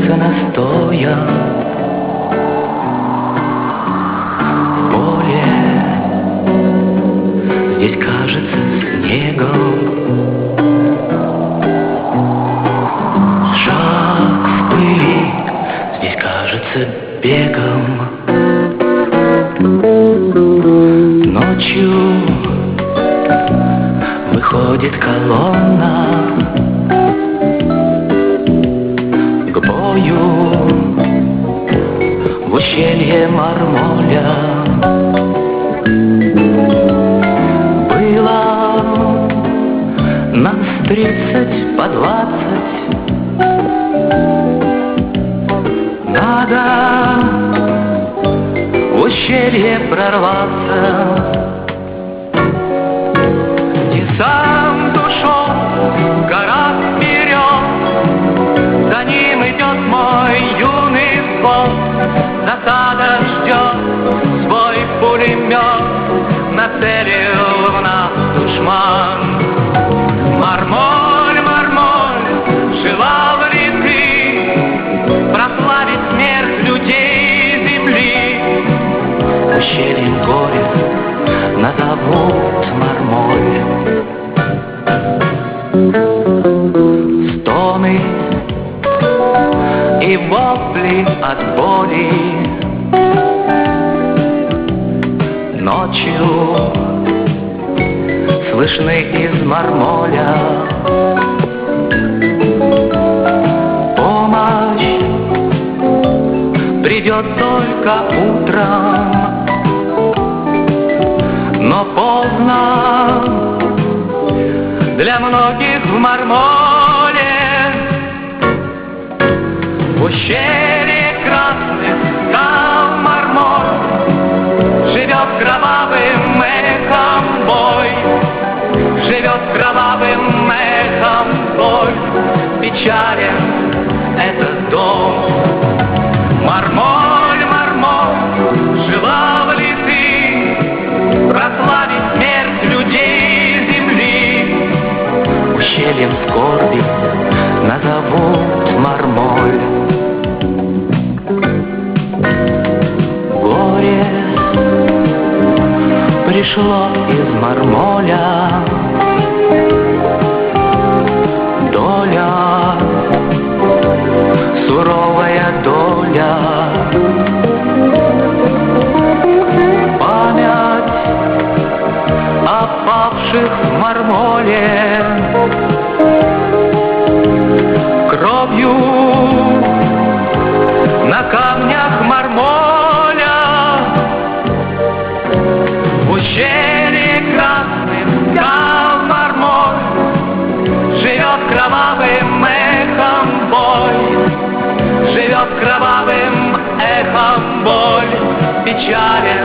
сердце настоя. Поле здесь кажется снегом. Шаг в пыли здесь кажется бегом. Ночью выходит колонна к бою в ущелье Мармоля. Было нас 30 по 20. Надо в ущелье прорваться. Десант ушел, гора вперед, за ним идет мой юный взвод. Засада ждет, свой пулемет нацелил в нас душман. Мармоль, Мармоль, желал ли ты прославить смерть людей земли? Ущельем горя назовут Мармоль. Стоны и вопли от боли ночью слышны из Мармоля. Помощь придет только утром, но поздно для многих в Мармоле. В ущелье красных скал Мармоль живет кровавым эхом бой, живет кровавым эхом бой. Печален этот дом. Мармоль, Мармоль, желал ли ты прославить смерть людей земли? Ущельем скорби назовут Мармоль. Горе пришло из Мармоля. Доля, суровая доля. Память о павших в Мармоле. Кровью на камнях Мармоля. В ущелье красных скал Мармоль живет кровавым эхом бой, живет кровавым эхом боль. Печален